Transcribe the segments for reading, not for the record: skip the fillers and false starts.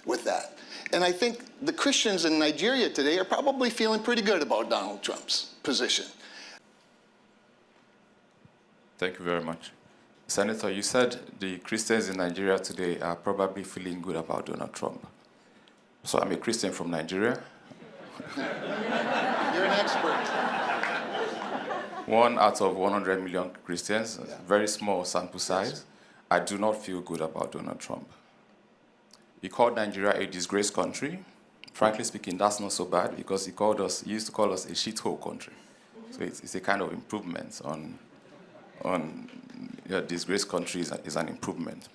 with that. And I think the Christians in Nigeria today are probably feeling pretty good about Donald Trump's position. Thank you very much. Senator, you said the Christians in Nigeria today are probably feeling good about Donald Trump. So I'm a Christian from Nigeria. You're an expert. 1 out of 100 million Christians, yeah. Very small sample size. Yes. I do not feel good about Donald Trump. He called Nigeria a disgraced country. Frankly speaking, that's not so bad because he used to call us a shithole country. So it's a kind of improvement on disgraced countries is an improvement.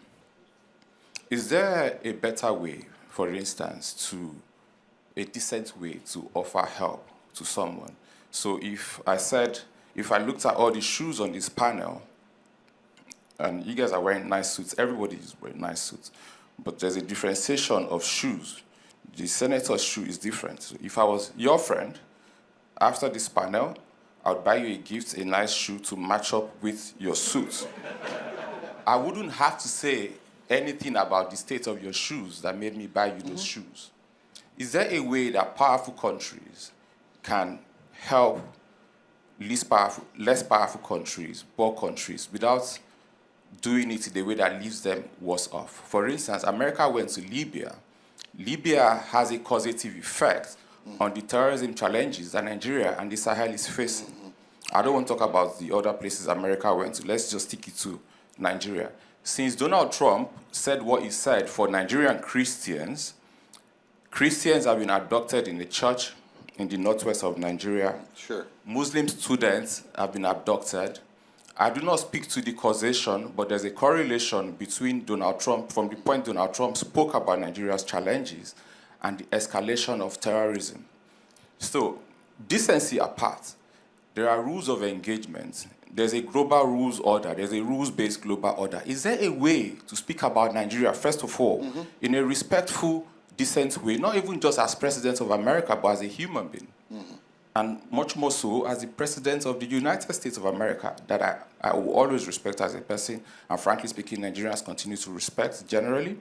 Is there a better way, for instance, a decent way to offer help to someone? So if I looked at all the shoes on this panel, and you guys are wearing nice suits, everybody is wearing nice suits, but there's a differentiation of shoes. The senator's shoe is different. So if I was your friend, after this panel, I would buy you a gift, a nice shoe to match up with your suit. I wouldn't have to say anything about the state of your shoes that made me buy you those shoes. Is there a way that powerful countries can help less powerful countries, poor countries, without doing it in a way that leaves them worse off? For instance, America went to Libya. Libya has a causative effect on the terrorism challenges that Nigeria and the Sahel is facing. I don't want to talk about the other places America went to. Let's just stick it to Nigeria. Since Donald Trump said what he said for Nigerian Christians, Christians have been abducted in the church in the northwest of Nigeria. Sure. Muslim students have been abducted. I do not speak to the causation, but there's a correlation between Donald Trump, from the point Donald Trump spoke about Nigeria's challenges and the escalation of terrorism. So, decency apart, there are rules of engagement. There's a global rules order. There's a rules-based global order. Is there a way to speak about Nigeria, first of all, in a respectful, decent way, not even just as president of America, but as a human being? And much more so as the president of the United States of America, that I will always respect as a person, and frankly speaking, Nigerians continue to respect generally.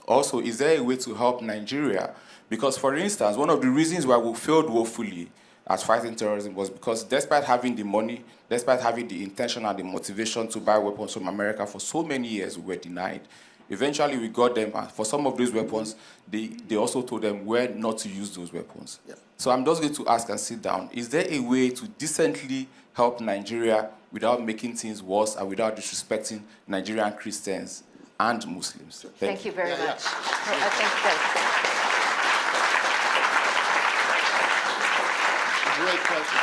Also, is there a way to help Nigeria? Because, for instance, one of the reasons why we failed woefully at fighting terrorism was because despite having the money, despite having the intention and the motivation to buy weapons from America for so many years, we were denied. Eventually, we got them, and for some of those weapons, they also told them where not to use those weapons. Yeah. So I'm just going to ask and sit down. Is there a way to decently help Nigeria without making things worse and without disrespecting Nigerian Christians and Muslims? Thank you very much. Yeah. I think Great question.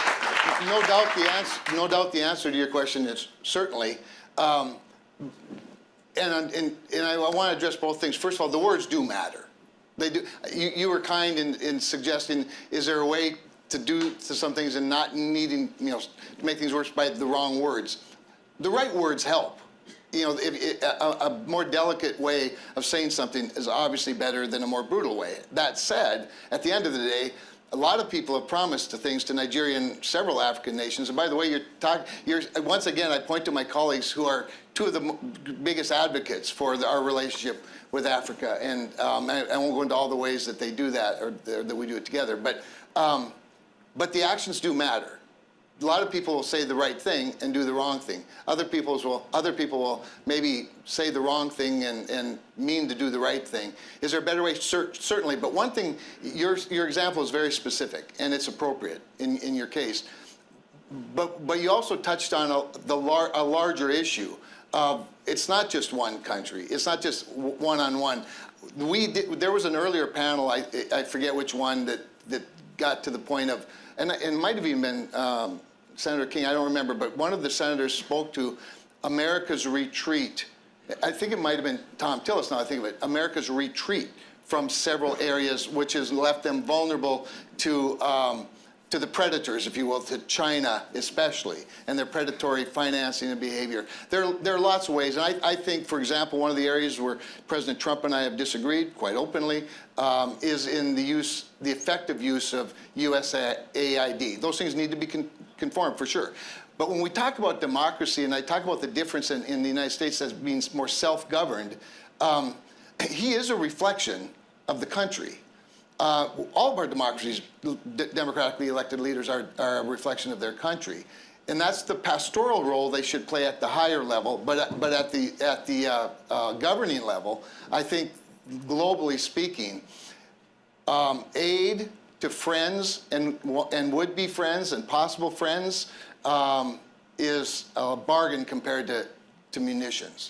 No doubt the answer to your question is certainly. And I want to address both things. First of all, the words do matter. They do. You were kind in suggesting, is there a way to do some things and not needing, to make things worse by the wrong words? The right words help. A more delicate way of saying something is obviously better than a more brutal way. That said, at the end of the day, a lot of people have promised things to Nigeria and several African nations. And by the way, once again, I point to my colleagues who are two of the biggest advocates for our relationship with Africa. And I won't go into all the ways that they do that or that we do it together. But the actions do matter. A lot of people will say the right thing and do the wrong thing. Other people will maybe say the wrong thing and mean to do the right thing. Is there a better way? Certainly. But one thing, your example is very specific and it's appropriate in your case. But you also touched on a larger issue of it's not just one country. It's not just one-on-one. There was an earlier panel, I forget which one, that got to the point of, and it might have even been Senator King, I don't remember, but one of the senators spoke to America's retreat. I think it might have been Tom Tillis, now I think of it, America's retreat from several areas, which has left them vulnerable to the predators, if you will, to China especially, and their predatory financing and behavior. There are lots of ways, and I think, for example, one of the areas where President Trump and I have disagreed quite openly is in the effective use of USAID. Those things need to be conformed, for sure. But when we talk about democracy, and I talk about the difference in the United States as being more self-governed, he is a reflection of the country. All of our democracies, democratically elected leaders are a reflection of their country. And that's the pastoral role they should play at the higher level. But at the governing level, I think, globally speaking, aid to friends and would-be friends and possible friends is a bargain compared to munitions.